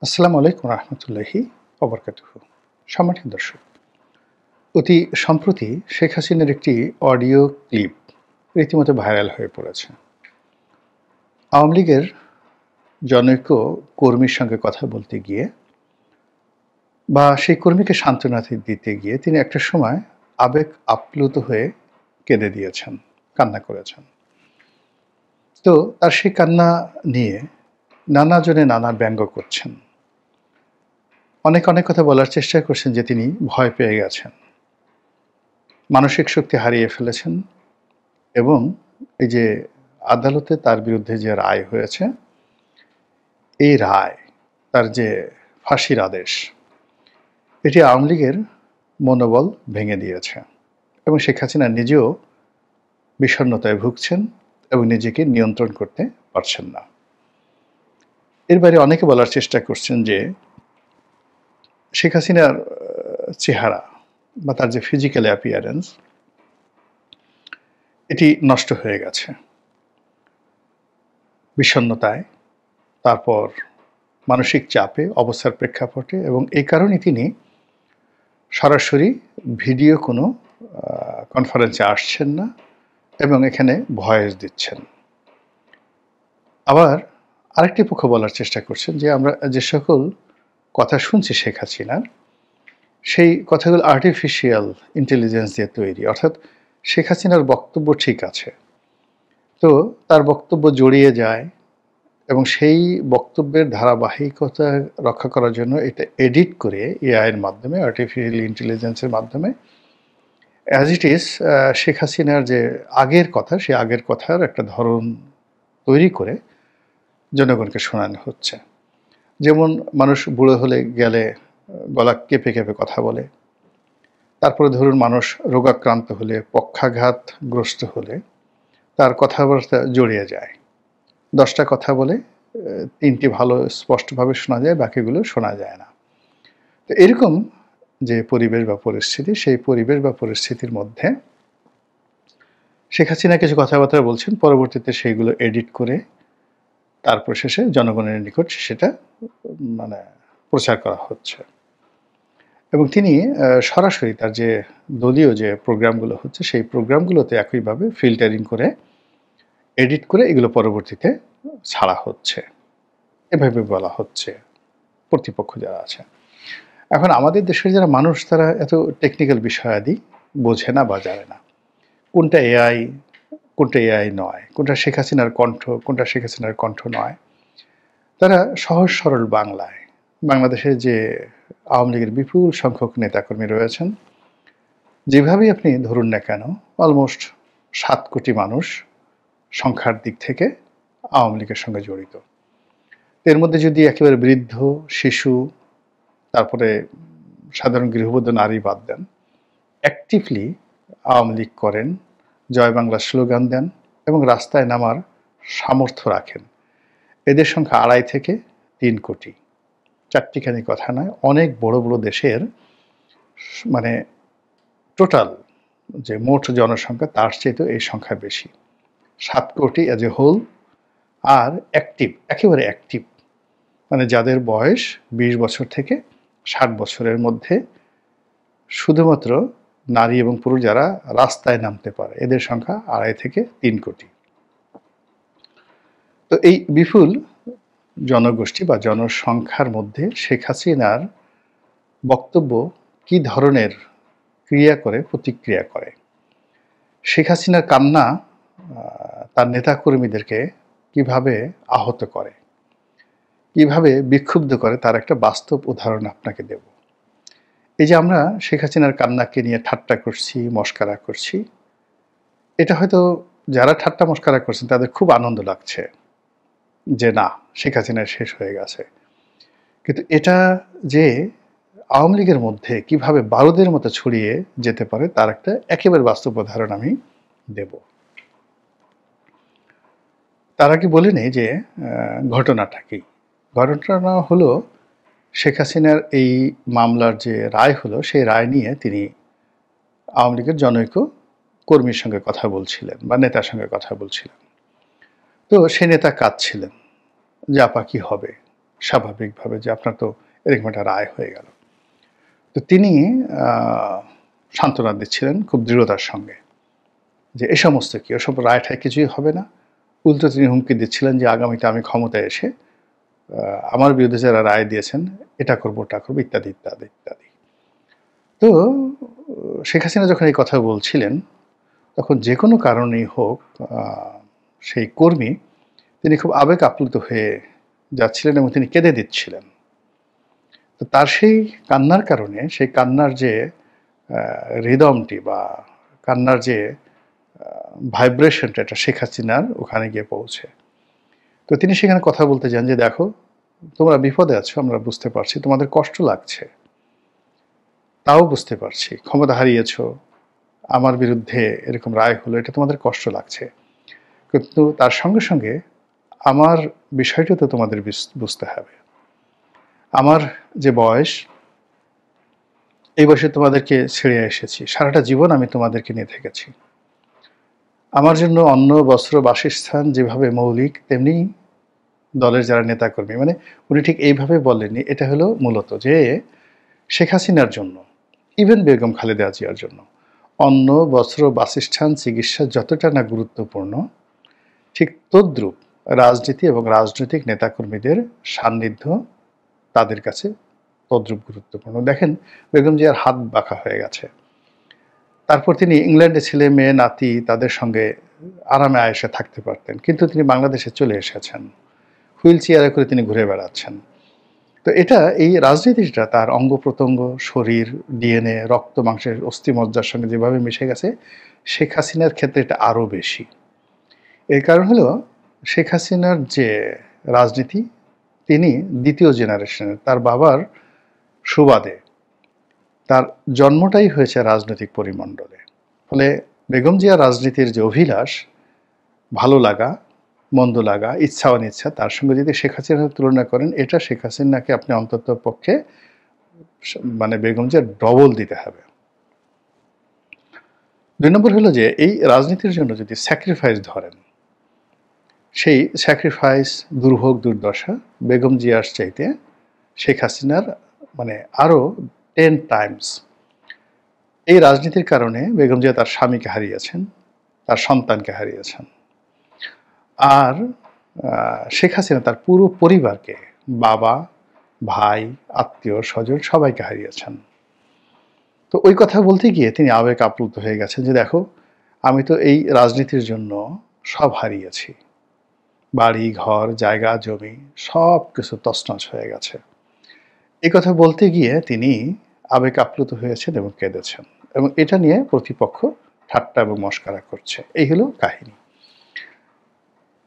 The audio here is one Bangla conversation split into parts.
আসসালামু আলাইকুম রহমতুল্লাহি ওবরকাতুহু। সম্মানিত দর্শক, অতি সম্প্রতি শেখ হাসিনার একটি অডিও ক্লিপ রীতিমতো ভাইরাল হয়ে পড়েছে। আওয়ামী লীগের জনৈক কর্মীর সঙ্গে কথা বলতে গিয়ে বা সেই কর্মীকে সান্ত্বনা দিতে গিয়ে তিনি একটা সময় আবেগ আপ্লুত হয়ে কেঁদে দিয়েছেন, কান্না করেছেন। তো তার সেই কান্না নিয়ে নানা জনে নানা ব্যঙ্গ করছেন। অনেক কথা বলার চেষ্টা করছেন যে তিনি ভয় পেয়ে গেছেন, মানসিক শক্তি হারিয়ে ফেলেছেন এবং এই যে আদালতে তার বিরুদ্ধে যে রায় হয়েছে, এই রায়, তার যে ফাঁসির আদেশ, এটি আওয়ামী লীগের মনোবল ভেঙে দিয়েছে এবং শেখ হাসিনা নিজেও বিষণ্ণতায় ভুগছেন এবং নিজেকে নিয়ন্ত্রণ করতে পারছেন না। এর বাইরে অনেকে বলার চেষ্টা করছেন যে শেখ হাসিনার চেহারা বা তার যে ফিজিক্যাল অ্যাপিয়ারেন্স, এটি নষ্ট হয়ে গেছে বিষণ্ণতায়, তারপর মানসিক চাপে, অবস্থার প্রেক্ষাপটে, এবং এই কারণে তিনি সরাসরি ভিডিও কোনো কনফারেন্সে আসছেন না এবং এখানে ভয়েস দিচ্ছেন। আবার আরেকটি পক্ষ বলার চেষ্টা করছেন যে আমরা যে সকল কথা শুনছি শেখ হাসিনার, সেই কথাগুলো আর্টিফিশিয়াল ইন্টেলিজেন্স দিয়ে তৈরি, অর্থাৎ শেখ হাসিনার বক্তব্য ঠিক আছে, তো তার বক্তব্য জড়িয়ে যায় এবং সেই বক্তব্যের ধারাবাহিকতা রক্ষা করার জন্য এটা এডিট করে এআইয়ের মাধ্যমে, আর্টিফিশিয়াল ইন্টেলিজেন্সের মাধ্যমে, অ্যাজ ইট ইজ শেখ হাসিনার যে আগের কথা, সেই আগের কথার একটা ধরন তৈরি করে জনগণকে শোনানো হচ্ছে। যেমন মানুষ বুড়ো হলে গেলে গলা কেঁপে কেঁপে কথা বলে, তারপরে ধরুন মানুষ রোগাক্রান্ত হলে, পক্ষাঘাতগ্রস্ত হলে তার কথাবার্তা জড়িয়ে যায়। 10টা কথা বলে 3টি ভালো স্পষ্টভাবে শোনা যায়, বাকিগুলো শোনা যায় না। তো এরকম যে পরিবেশ বা পরিস্থিতি, সেই পরিবেশ বা পরিস্থিতির মধ্যে শেখ হাসিনা কিছু কথাবার্তা বলছেন, পরবর্তীতে সেইগুলো এডিট করে তারপর শেষে জনগণের নিকট সেটা প্রচার করা হচ্ছে এবং তিনি সরাসরি তার যে দলীয় যে প্রোগ্রামগুলো হচ্ছে, সেই প্রোগ্রামগুলোতে একইভাবে ফিল্টারিং করে, এডিট করে এগুলো পরবর্তীতে ছাড়া হচ্ছে, এভাবে বলা হচ্ছে কর্তৃপক্ষ যারা আছে। এখন আমাদের দেশের যারা মানুষ, তারা এত টেকনিক্যাল বিষয়াদি বোঝে না বা জানে না, কোনটা এআই, কোনটা এআই নয়, কোনটা শেখ হাসিনার কণ্ঠ, কোনটা শেখ হাসিনার কণ্ঠ নয়। তারা সহজ সরল বাংলায়, বাংলাদেশে যে আওয়ামী লীগের বিপুল সংখ্যক নেতাকর্মী রয়েছেন, যেভাবেই আপনি ধরুন না কেন, অলমোস্ট 7 কোটি মানুষ সংখ্যার দিক থেকে আওয়ামী লীগের সঙ্গে জড়িত। এর মধ্যে যদি একেবারে বৃদ্ধ, শিশু, তারপরে সাধারণ গৃহবধূ নারী বাদ দেন, অ্যাক্টিভলি আওয়ামী লীগ করেন, জয় বাংলা স্লোগান দেন এবং রাস্তায় নামার সামর্থ্য রাখেন, এদের সংখ্যা 2.5 থেকে 3 কোটি। চারটিখানি কথা নয়, অনেক বড় বড় দেশের টোটাল যে মোট জনসংখ্যা, তার চেয়ে এই সংখ্যা বেশি, 7 কোটি অ্যাজ এ হোল। আর অ্যাক্টিভ, একেবারে অ্যাক্টিভ, যাদের বয়স 20 বছর থেকে 60 বছরের মধ্যে, শুধুমাত্র নারী এবং পুরুষ যারা রাস্তায় নামতে পারে, এদের সংখ্যা 2.5 থেকে 3 কোটি। তো এই বিপুল জনগোষ্ঠী বা জনসংখ্যার মধ্যে শেখ হাসিনার বক্তব্য কি ধরনের ক্রিয়া করে, প্রতিক্রিয়া করে, শেখ হাসিনার কান্না তার নেতাকর্মীদেরকে কিভাবে আহত করে, কিভাবে বিক্ষুব্ধ করে, তার একটা বাস্তব উদাহরণ আপনাকে দেব। এই যে আমরা শেখ হাসিনার কান্নাকে নিয়ে ঠাট্টা করছি, মস্কারা করছি, এটা হয়তো যারা ঠাট্টা মস্কারা করছেন তাদের খুব আনন্দ লাগছে যে না, শেখ হাসিনা শেষ হয়ে গেছে। কিন্তু এটা যে আওয়ামী লীগের মধ্যে কিভাবে বারুদের মতো ছড়িয়ে যেতে পারে, তার একটা একেবারে বাস্তব উদাহরণ আমি দেব। তার আগে বলে নেই যে ঘটনাটা কি। ঘটনা হলো, শেখ হাসিনার এই মামলার যে রায় হলো, সেই রায় নিয়ে তিনি আওয়ামী লীগের জনৈক কর্মীর সঙ্গে কথা বলছিলেন বা নেতার সঙ্গে কথা বলছিলেন। তো সে নেতা কাঁদছিলেন যে আপা কি হবে, স্বাভাবিকভাবে যে আপনার তো এরকম একটা রায় হয়ে গেল। তো তিনি সান্ত্বনা দিচ্ছিলেন খুব দৃঢ়তার সঙ্গে যে এ সমস্ত কি, ওসব রায় ঠায় কিছুই হবে না। উল্টো তিনি হুমকি দিচ্ছিলেন যে আগামীতে আমি ক্ষমতায় এসে আমার বিরুদ্ধে যারা রায় দিয়েছেন এটা করবো ওটা করবো ইত্যাদি ইত্যাদি ইত্যাদি। তো শেখ হাসিনা যখন এই কথা বলছিলেন তখন যে কোনো কারণেই হোক সেই কর্মী তিনি খুব আবেগ আপ্লুত হয়ে যাচ্ছিলেন এবং তিনি কেঁদে দিচ্ছিলেন। তো তার সেই কান্নার কারণে সেই কান্নার যে রিদমটি বা কান্নার যে ভাইব্রেশনটা এটা শেখ হাসিনার ওখানে গিয়ে পৌঁছে। তো তিনি সেখানে কথা বলতে যান যে দেখো তোমরা বিপদে আছো, আমরা বুঝতে পারছি, তোমাদের কষ্ট লাগছে, তাও বুঝতে পারছি, ক্ষমতা হারিয়েছ, আমার বিরুদ্ধে এরকম রায় হলো, এটা তোমাদের কষ্ট লাগছে, কিন্তু তার সঙ্গে সঙ্গে আমার বিষয়টা তো তোমাদের বুঝতে হবে। আমার যে বয়স, এই বয়সে তোমাদেরকে ছেড়ে এসেছি, সারাটা জীবন আমি তোমাদেরকে নিয়ে থেকেছি। আমার জন্য অন্ন, বস্ত্র, বাসস্থান যেভাবে মৌলিক, তেমনি দলের যারা নেতাকর্মী, মানে উনি ঠিক এইভাবে বলেননি, এটা হলো মূলত যে শেখ হাসিনার জন্য, ইভেন বেগম খালেদা জিয়ার জন্য অন্ন, বস্ত্র, বাসস্থান, চিকিৎসা যতটা না গুরুত্বপূর্ণ, ঠিক তদ্রূপ রাজনীতি এবং রাজনৈতিক নেতাকর্মীদের সান্নিধ্য তাদের কাছে তদ্রূপ গুরুত্বপূর্ণ। দেখেন বেগম জিয়ার হাত বাঁকা হয়ে গেছে, তারপর তিনি ইংল্যান্ডে ছেলে মেয়ে নাতি তাদের সঙ্গে আরামে আয়েসে থাকতে পারতেন, কিন্তু তিনি বাংলাদেশে চলে এসেছেন, হুইল চেয়ারে করে তিনি ঘুরে বেড়াচ্ছেন। তো এটা এই রাজনীতিটা তার অঙ্গ প্রত্যঙ্গ, শরীর, ডিএনএ, রক্ত মাংসের অস্থিমজ্জার সঙ্গে যেভাবে মিশে গেছে, শেখ হাসিনার ক্ষেত্রে এটা আরও বেশি। এর কারণ হলো শেখ হাসিনার যে রাজনীতি, তিনি দ্বিতীয় জেনারেশনের, তার বাবার সুবাদে তার জন্মটাই হয়েছে রাজনৈতিক পরিমণ্ডলে। ফলে বেগম জিয়ার রাজনীতির যে অভিলাষ, ভালো লাগা, মন্দ লাগা, ইচ্ছা অনিচ্ছা, তার সঙ্গে যদি শেখ হাসিনার তুলনা করেন, এটা শেখ হাসিনাকে আপনি অন্তত পক্ষে মানে বেগম জিয়ার ডবল দিতে হবে। ২ নম্বর হলো যে এই রাজনীতির জন্য যদি স্যাক্রিফাইস ধরেন, সেই স্যাক্রিফাইস, দুর্ভোগ, দুর্দশা বেগম জিয়ার চাইতে শেখ হাসিনার মানে আরও 10 টাইমস। এই রাজনীতির কারণে বেগম জিয়া তার স্বামীকে হারিয়েছেন, তার সন্তানকে হারিয়েছেন, আর শেখ হাসিনা তার পুরো পরিবারকে, বাবা, ভাই, আত্মীয় স্বজন সবাইকে হারিয়েছেন। তো ওই কথা বলতে গিয়ে তিনি আবেগ আপ্লুত হয়ে গেছেন যে দেখো আমি তো এই রাজনীতির জন্য সব হারিয়েছি, বাড়ি ঘর, জায়গা জমি সব কিছু তছনছ হয়ে গেছে। এই কথা বলতে গিয়ে তিনি আবেগ আপ্লুত হয়েছেন এবং কেঁদেছেন, এবং এটা নিয়ে প্রতিপক্ষ ঠাট্টা এবং মস্করা করছে। এই হলো কাহিনী।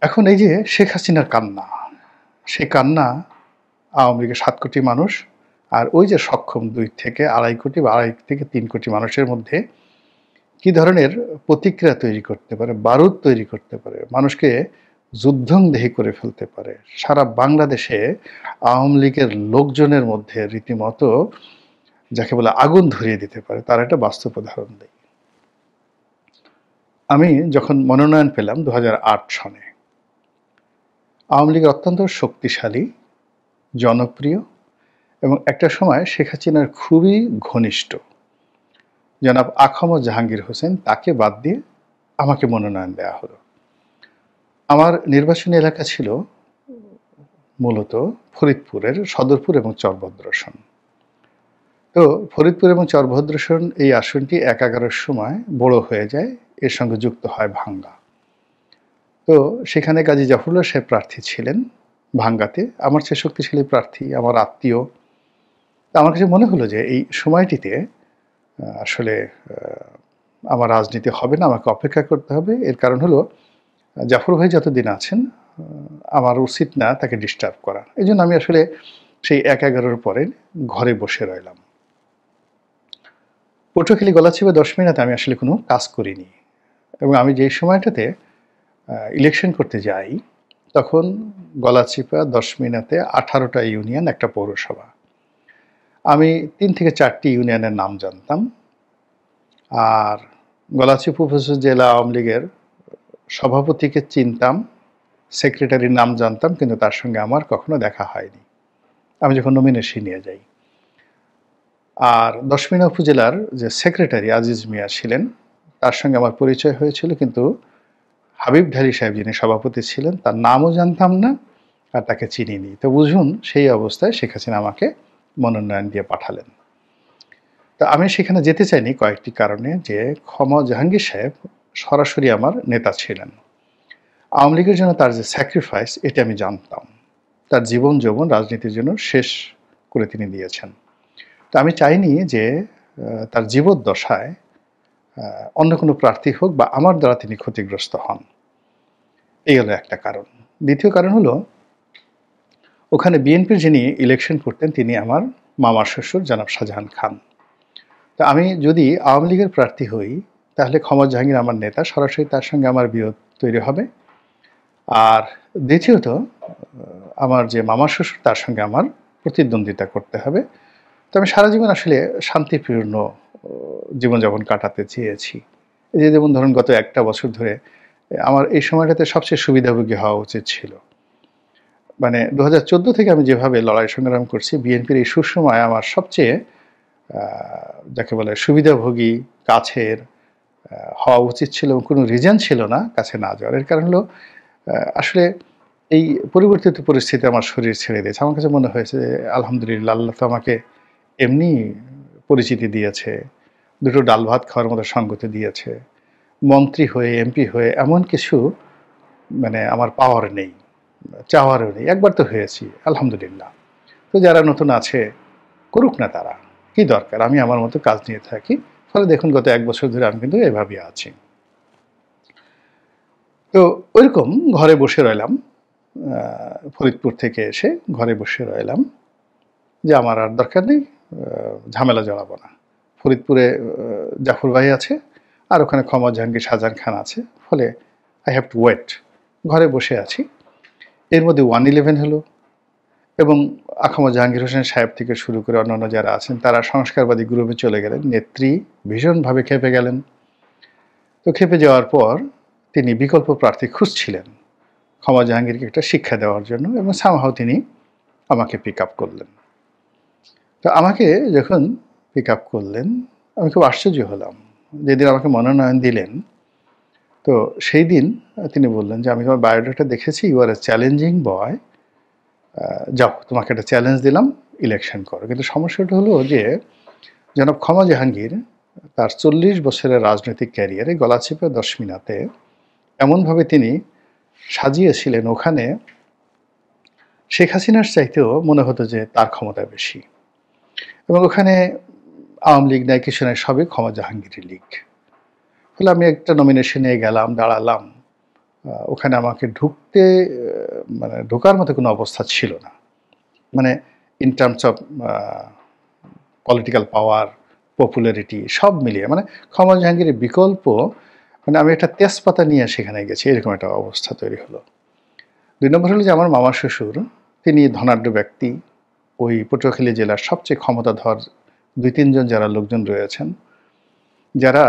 এখন এই যে শেখ হাসিনার কান্না, সেই কান্না আওয়ামী লীগের 7 কোটি মানুষ আর ওই যে সক্ষম 2 থেকে 2.5 কোটি বা 2.5 থেকে 3 কোটি মানুষের মধ্যে কি ধরনের প্রতিক্রিয়া তৈরি করতে পারে, বারুদ তৈরি করতে পারে, মানুষকে যুদ্ধংদেহী করে ফেলতে পারে, সারা বাংলাদেশে আওয়ামী লীগের লোকজনের মধ্যে রীতিমতো যাকে বলে আগুন ধরিয়ে দিতে পারে, তার একটা বাস্তব উদাহরণ দেই। আমি যখন মনোনয়ন পেলাম 2008 সনে, আওয়ামী লীগ অত্যন্ত শক্তিশালী, জনপ্রিয় এবং একটা সময় শেখ হাসিনার খুবই ঘনিষ্ঠ জনাব আখম জাহাঙ্গীর হোসেন, তাকে বাদ দিয়ে আমাকে মনোনয়ন দেওয়া হলো। আমার নির্বাচনী এলাকা ছিল মূলত ফরিদপুরের সদরপুর এবং চরভদ্রসন। তো ফরিদপুর এবং চরভদ্রসন এই আসনটি 11-11 সময় বড় হয়ে যায়, এর সঙ্গে যুক্ত হয় ভাঙ্গা। তো সেখানে কাজী জাফরুল্লাহ সাহেব প্রার্থী ছিলেন ভাঙ্গাতে, আমার চেয়ে শক্তিশালী প্রার্থী, আমার আত্মীয়। আমার কাছে মনে হলো যে এই সময়টিতে আসলে আমার রাজনীতি হবে না, আমাকে অপেক্ষা করতে হবে। এর কারণ হলো জাফর ভাই যতদিন আছেন আমার উচিত না তাকে ডিস্টার্ব করা। এই জন্য আমি আসলে সেই 1-11 পরে ঘরে বসে রইলাম। পটুয়াখালী গলাচিপা 10 মিনিটে আমি আসলে কোনো কাজ করিনি, এবং আমি যেই সময়টাতে ইলেকশন করতে যাই তখন গলাচিপা 10 মিনিটে 18টা ইউনিয়ন, একটা পৌরসভা। আমি 3 থেকে 4টি ইউনিয়নের নাম জানতাম, আর গলাচিপা উপজেলা জেলা আওয়ামী লীগের সভাপতিকে চিনতাম, সেক্রেটারির নাম জানতাম, কিন্তু তার সঙ্গে আমার কখনো দেখা হয়নি। আমি যখন নমিনেশন নিয়ে যাই। আর দশমিনা উপজেলার যে সেক্রেটারি আজিজ মিয়া ছিলেন, তার সঙ্গে আমার পরিচয় হয়েছিল, কিন্তু হাবিব ঢালী সাহেব যিনি সভাপতি ছিলেন তার নামও জানতাম না আর তাকে চিনিনি। তো বুঝুন সেই অবস্থায় শেখ হাসিনা আমাকে মনোনয়ন দিয়ে পাঠালেন। তো আমি সেখানে যেতে চাইনি কয়েকটি কারণে, যে জাহাঙ্গীর সাহেব সরাসরি আমার নেতা ছিলেন। আওয়ামী লীগের জন্য তার যে স্যাক্রিফাইস এটা আমি জানতাম। তার জীবন যৌবন রাজনীতির জন্য শেষ করে তিনি দিয়েছেন। তো আমি চাইনি যে তার জীবদ্দশায় অন্য কোনো প্রার্থী হোক বা আমার দ্বারা তিনি ক্ষতিগ্রস্ত হন। এই হলো একটা কারণ। দ্বিতীয় কারণ হলো, ওখানে বিএনপির যিনি ইলেকশন করতেন তিনি আমার মামার শ্বশুর জনাব শাহজাহান খান। তো আমি যদি আওয়ামী লীগের প্রার্থী হই তাহলে জাহাঙ্গীর আমার নেতা, সরাসরি তার সঙ্গে আমার বিরোধ তৈরি হবে। আর দ্বিতীয়ত আমার যে মামার শ্বশুর তার সঙ্গে আমার প্রতিদ্বন্দ্বিতা করতে হবে। তো আমি সারা জীবন আসলে শান্তিপূর্ণ জীবনযাপন কাটাতে চেয়েছি। এই যে যেমন ধরুন গত একটা বছর ধরে আমার এই সময়টাতে সবচেয়ে সুবিধাভোগী হওয়া উচিত ছিল। মানে 2014 থেকে আমি যেভাবে লড়াই সংগ্রাম করছি, বিএনপির এই সুসময় আমার সবচেয়ে যাকে বলে সুবিধাভোগী কাছের হওয়া উচিত ছিল, এবং কোনো রিজন ছিল না কাছে না যাওয়ার। এর কারণ হলো আসলে এই পরিবর্তিত পরিস্থিতি আমার শরীর ছেড়ে দিয়েছে। আমার কাছে মনে হয়েছে যে আলহামদুলিল্লাহ, আল্লাহ তো আমাকে এমনি পরিচিতি দিয়েছে, দুটো ডাল ভাত খাওয়ার মতো সঙ্গতি দিয়েছে। মন্ত্রী হয়ে এমপি হয়ে এমন কিছু মানে আমার পাওয়ার নেই, চাওয়ারও নেই। একবার তো হয়েছি, আলহামদুলিল্লাহ। তো যারা নতুন আছে করুক না, তারা কি দরকার, আমি আমার মতো কাজ নিয়ে থাকি। ফলে দেখুন গত এক বছর ধরে আমি কিন্তু এভাবেই আছি। তো ওইরকম ঘরে বসে রইলাম, ফরিদপুর থেকে এসে ঘরে বসে রইলাম যে আমার আর দরকার নেই, ঝামেলা জড়াবো না। ফরিদপুরে জাফর ভাই আছে, আর ওখানে জাহাঙ্গীর শাহজাহান খান আছে। ফলে আই হ্যাভ টু ওয়েট। ঘরে বসে আছি। এর মধ্যে 111 হলো, এবং জাহাঙ্গীর হোসেন সাহেব থেকে শুরু করে অন্যান্য যারা আছেন তারা সংস্কারবাদী গ্রুপে চলে গেলেন। নেত্রী ভীষণভাবে খেপে গেলেন। তো খেপে যাওয়ার পর তিনি বিকল্প প্রার্থী খুঁজছিলেন জাহাঙ্গীরকে একটা শিক্ষা দেওয়ার জন্য, এবং সামহাও তিনি আমাকে পিক আপ করলেন। তো আমাকে যখন পিক আপ করলেন আমি খুব আশ্চর্য হলাম। যেদিন আমাকে মনোনয়ন দিলেন, তো সেই দিন তিনি বললেন যে আমি তোমার বায়োডাটা দেখেছি, ইউ আর এ চ্যালেঞ্জিং বয়, যাও তোমাকে একটা চ্যালেঞ্জ দিলাম, ইলেকশন করো। কিন্তু সমস্যাটা হলো যে জনাব জাহাঙ্গীর তার 40 বছরের রাজনৈতিক ক্যারিয়ারে গলাচিপা দশমিনাতে এমনভাবে তিনি সাজিয়েছিলেন, ওখানে শেখ হাসিনার চাইতেও মনে হতো যে তার ক্ষমতা বেশি, এবং ওখানে আওয়ামী লীগ নাই, কিছু নাই, সবই জাহাঙ্গীরের লীগ। ফলে আমি একটা নমিনেশনে গেলাম, দাঁড়ালাম। ওখানে আমাকে মানে ঢোকার মতো কোনো অবস্থা ছিল না। মানে in terms of political power, popularity সব মিলিয়ে, মানে জাহাঙ্গীরের বিকল্প, মানে আমি একটা তেজপাতা নিয়ে সেখানে গেছি, এরকম একটা অবস্থা তৈরি হলো। 2 নম্বর হলো যে আমার মামা শ্বশুর তিনি ধনাঢ্য ব্যক্তি। ওই পটুয়াখালী জেলার সবচেয়ে ক্ষমতাধর 2-3 জন যারা লোকজন রয়েছেন, যারা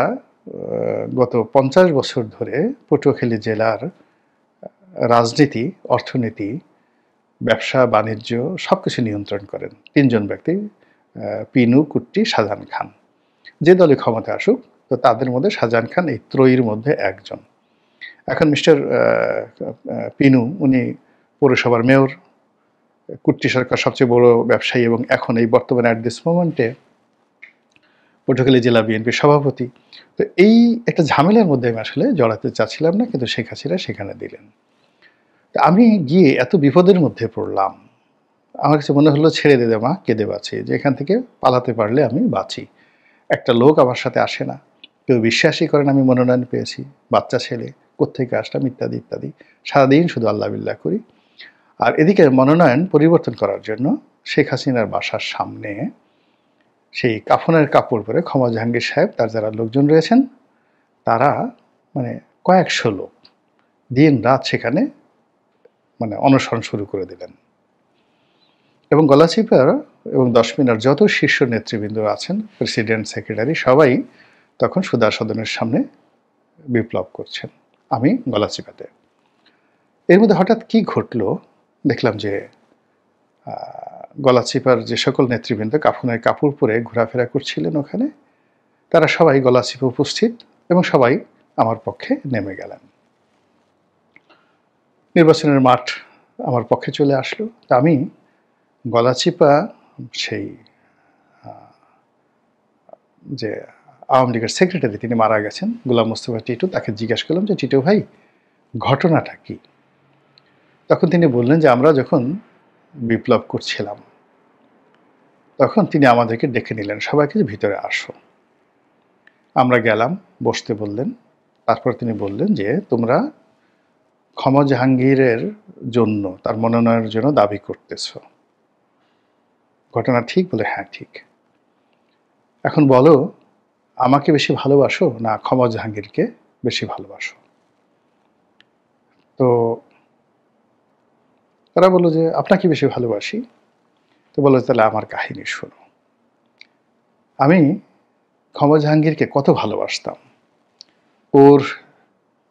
গত 50 বছর ধরে পটুয়াখালী জেলার রাজনীতি, অর্থনীতি, ব্যবসা বাণিজ্য সবকিছু নিয়ন্ত্রণ করেন। 3 জন ব্যক্তি, পিনু, কুট্টি, শাহজাহান খান। যে দলে ক্ষমতা আসুক, তো তাদের মধ্যে শাহজাহান খান এই ত্রয়ীর মধ্যে একজন। এখন মিস্টার পিনু উনি পৌরসভার মেয়র, কুট্টি সরকার সবচেয়ে বড় ব্যবসায়ী, এবং এখন এই বর্তমানে অ্যাট দিস মোমেন্টে পটুয়াখালী জেলা বিএনপির সভাপতি। তো এই একটা ঝামেলার মধ্যে আমি আসলে জড়াতে চাচ্ছিলাম না, কিন্তু শেখ হাসিনা সেখানে দিলেন। তো আমি গিয়ে এত বিপদের মধ্যে পড়লাম, আমার কাছে মনে হলো ছেড়ে দে মা, কেঁদে বাঁচি, যে এখান থেকে পালাতে পারলে আমি বাঁচি। একটা লোক আমার সাথে আসে না, কেউ বিশ্বাসই করেন আমি মনোনয়ন পেয়েছি, বাচ্চা ছেলে, কোত্থেকে আসলাম, ইত্যাদি ইত্যাদি। সারাদিন শুধু আল্লাহ বিল্লাহ করি। আর এদিকে মনোনয়ন পরিবর্তন করার জন্য শেখ হাসিনার বাসার সামনে সেই কাফনের কাপড় পরে জাহাঙ্গীর সাহেব, তার যারা লোকজন রয়েছেন, তারা মানে কয়েকশো লোক দিন রাত সেখানে মানে অনশন শুরু করে দিলেন। এবং গলাচিপার এবং দশমিনার যত শীর্ষ নেতৃবৃন্দ আছেন, প্রেসিডেন্ট, সেক্রেটারি, সবাই তখন সুধা সদনের সামনে বিপ্লব করছেন, আমি গলাচিপাতে। এর মধ্যে হঠাৎ কি ঘটলো দেখলাম যে গলাচিপার যে সকল নেতৃবৃন্দ কাফনের কাপড় পরে ঘোরাফেরা করছিলেন ওখানে, তারা সবাই গলাচিপে উপস্থিত এবং সবাই আমার পক্ষে নেমে গেলেন। নির্বাচনের মাঠ আমার পক্ষে চলে আসলো। তা আমি গলাচিপা সেই যে আওয়ামী লীগের সেক্রেটারি, তিনি মারা গেছেন, গোলাম মোস্তফা টিটু, তাকে জিজ্ঞাসা করলাম যে টিটু ভাই, ঘটনাটা কি? তখন তিনি বললেন যে আমরা যখন বিপ্লব করছিলাম তখন তিনি আমাদেরকে ডেকে নিলেন, সবাইকে যে ভিতরে আসো। আমরা গেলাম, বসতে বললেন। তারপর তিনি বললেন যে তোমরা ক্ষমা জাহাঙ্গীরের জন্য, তার মনোনয়নের জন্য দাবি করতেছ, ঘটনা ঠিক? বলে হ্যাঁ ঠিক। এখন বলো, আমাকে বেশি ভালোবাসো না ক্ষমা জাহাঙ্গীরকে বেশি ভালোবাসো? তো তারা বললো যে আপনাকে বেশি ভালোবাসি। তো বললো তাহলে আমার কাহিনী শোনো। আমি ক্ষমা জাহাঙ্গীরকে কত ভালোবাসতাম, ওর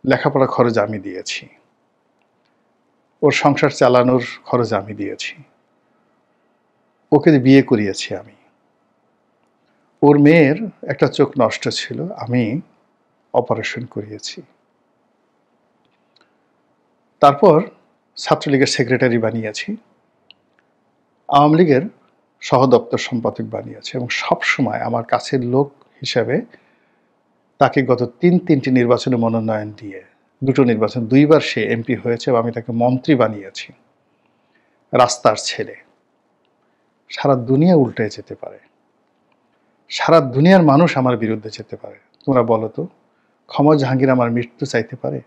লেখাপড়া খরচ আমি দিয়েছি, ওর সংসার চালানোর খরচ আমি দিয়েছি, ওকে বিয়ে করিয়েছি আমি, ওর মেয়ের একটা চোখ নষ্ট ছিল, আমি অপারেশন করিয়েছি, তারপর ছাত্রলীগের সেক্রেটারি বানিয়েছি, আওয়ামী লীগের সহদপ্তর সম্পাদক বানিয়েছি, এবং সবসময় আমার কাছের লোক হিসাবে তাকে গত তিনটি নির্বাচনে মনোনয়ন দিয়ে, দুটো নির্বাচন, 2বার সে এমপি হয়েছে এবং আমি তাকে মন্ত্রী বানিয়েছি। রাস্তার ছেলে, সারা দুনিয়া উল্টে যেতে পারে, সারা দুনিয়ার মানুষ আমার বিরুদ্ধে যেতে পারে, তোমরা বলো তো ক্ষমা জাহাঙ্গীর আমার মৃত্যু চাইতে পারে?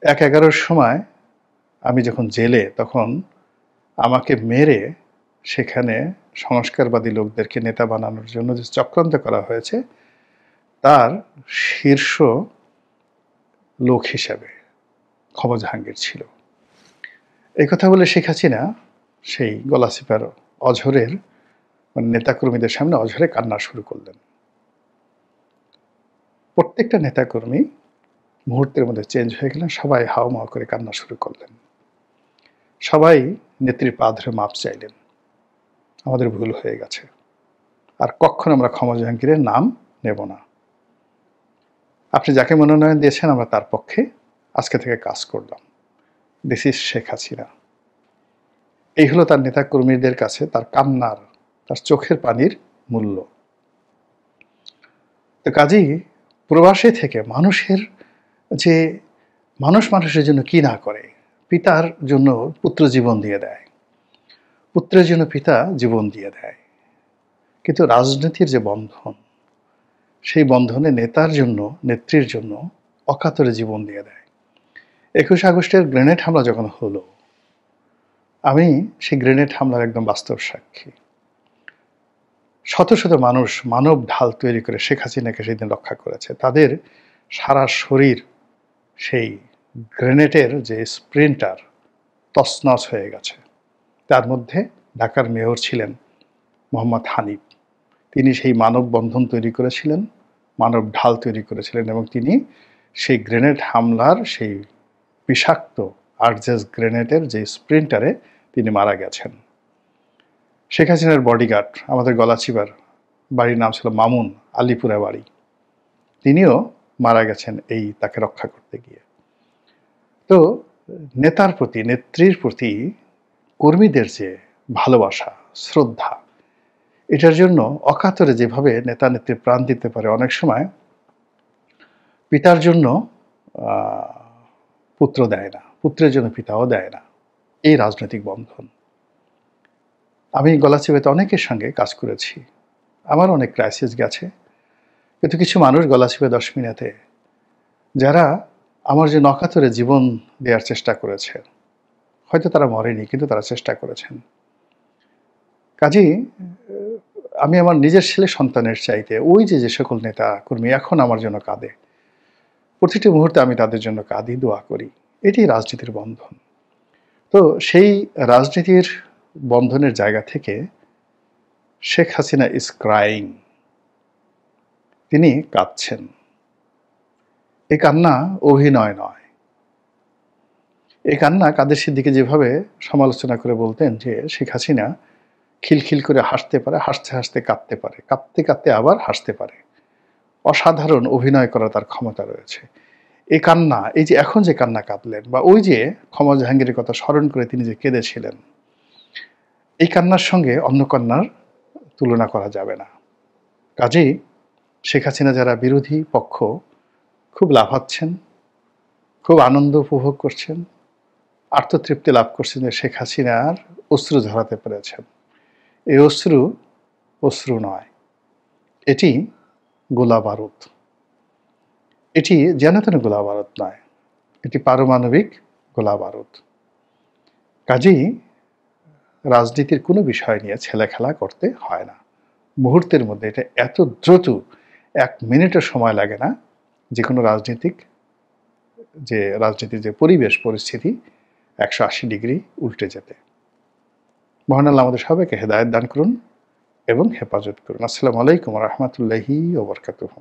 1-11 সময় আমি যখন জেলে, তখন আমাকে মেরে সেখানে সংস্কারবাদী লোকদেরকে নেতা বানানোর জন্য যে চক্রান্ত করা হয়েছে, তার শীর্ষ লোক হিসাবে ক্ষমা জাহাঙ্গীর ছিল। এই কথা বলে শেখ হাসিনা সেই গলাচিপার অঝরের নেতাকর্মীদের সামনে অঝরে কান্না শুরু করলেন। প্রত্যেকটা নেতাকর্মী মুহূর্তের মধ্যে চেঞ্জ হয়ে গেলেন, সবাই হাওমাও করে কান্না শুরু করলেন, সবাই নেত্রীর পা ধরে মাপ চাইলেন, আমাদের ভুল হয়ে গেছে, আর কখনো আমরা ক্ষমা জাহাঙ্গীরের নাম নেব না, আপনি যাকে মনোনয়ন দিয়েছেন আমরা তার পক্ষে আজকে থেকে কাজ করলাম, দিস ইজ শেখ হাসিনা। এই হলো তার নেতাকর্মীদের কাছে তার কান্নার, তার চোখের পানির মূল্য। তো কাজেই প্রবাসে থেকে মানুষের যে মানুষের জন্য কি না করে, পিতার জন্য পুত্র জীবন দিয়ে দেয়, পুত্রের জন্য পিতা জীবন দিয়ে দেয়, কিন্তু রাজনীতির যে বন্ধন, সেই বন্ধনে নেতার জন্য, নেত্রীর জন্য অকাতরে জীবন দিয়ে দেয়। 21 আগস্টের গ্রেনেড হামলা যখন হলো, আমি সেই গ্রেনেড হামলার একদম বাস্তব সাক্ষী। শত শত মানুষ মানব ঢাল তৈরি করে শেখ হাসিনাকে সেদিন রক্ষা করেছে, তাদের সারা শরীর সেই গ্রেনেডের যে স্প্রিন্টার তছনছ হয়ে গেছে। তার মধ্যে ঢাকার মেয়র ছিলেন মোহাম্মদ হানিফ, তিনি সেই মানববন্ধন তৈরি করেছিলেন, মানব ঢাল তৈরি করেছিলেন, এবং তিনি সেই গ্রেনেড হামলার সেই বিষাক্ত আরজেস গ্রেনেডের যে স্প্রিন্টারে তিনি মারা গেছেন। শেখ হাসিনার বডিগার্ড, আমাদের গলাচিপার, বাড়ির নাম ছিল মামুন, আলিপুরা বাড়ি, তিনিও মারা গেছেন এই তাকে রক্ষা করতে গিয়ে। তো নেতার প্রতি, নেত্রীর প্রতি কর্মীদের যে ভালোবাসা, শ্রদ্ধা, এটার জন্য অকাতরে যেভাবে নেতা নেত্রী প্রাণ দিতে পারে, অনেক সময় পিতার জন্য পুত্র দেয় না, পুত্রের জন্য পিতাও দেয় না, এই রাজনৈতিক বন্ধন। আমি গলাচিপাতে অনেকের সঙ্গে কাজ করেছি, আমার অনেক ক্রাইসিস গেছে, কিন্তু কিছু মানুষ গলাচিপে 10 মিনিটে যারা আমার যে অকাতরে জীবন দেওয়ার চেষ্টা করেছে, হয়তো তারা মরেনি, কিন্তু তারা চেষ্টা করেছেন। কাজেই আমি আমার নিজের ছেলে সন্তানের চাইতে ওই যে সকল নেতা কর্মী এখন আমার জন্য কাঁদে, প্রতিটি মুহূর্তে আমি তাদের জন্য কাঁদি, দোয়া করি, এটি রাজনীতির বন্ধন। তো সেই রাজনীতির বন্ধনের জায়গা থেকে শেখ হাসিনা ইজ ক্রাইং, তিনি কাঁদছেন। এই কান্না অভিনয় নয়, এই কান্না কাদের সিদ্দিকী যেভাবে সমালোচনা করে বলতেন যে শেখ হাসিনা খিলখিল করে হাসতে পারে, হাসতে হাসতে কাঁদতে পারে, কাঁদতে কাঁদতে আবার হাসতে পারে, অসাধারণ অভিনয় করার তার ক্ষমতা রয়েছে। এই কান্না, এই যে এখন যে কান্না কাঁদলেন, বা ওই যে ক্ষমা জাহাঙ্গীরের কথা স্মরণ করে তিনি যে কেঁদেছিলেন, এই কান্নার সঙ্গে অন্য কান্নার তুলনা করা যাবে না। কাজেই শেখ হাসিনা যারা বিরোধী পক্ষ খুব লাফাচ্ছেন, খুব আনন্দ উপভোগ করছেন, আত্মতৃপ্তি লাভ করছেন যে শেখ হাসিনার অশ্রু ঝরাতে পেরেছেন। এই অশ্রু নয়, এটি গোলা বারুদ। এটি যেন তেন গোলা বারুদ নয়, এটি পারমাণবিক গোলা বারুদ। কাজেই রাজনীতির কোনো বিষয় নিয়ে ছেলেখেলা করতে হয় না। মুহূর্তের মধ্যে এটা এত দ্রুত, 1 মিনিটও সময় লাগে না যে কোনো রাজনীতির যে পরিবেশ পরিস্থিতি 180 ডিগ্রি উল্টে যেতে। মহান আল্লাহ আমাদের সবাইকে হেদায়েত দান করুন এবং হেফাজত করুন। আসসালামু আলাইকুম ওয়া রাহমাতুল্লাহি ওয়া বারাকাতুহু।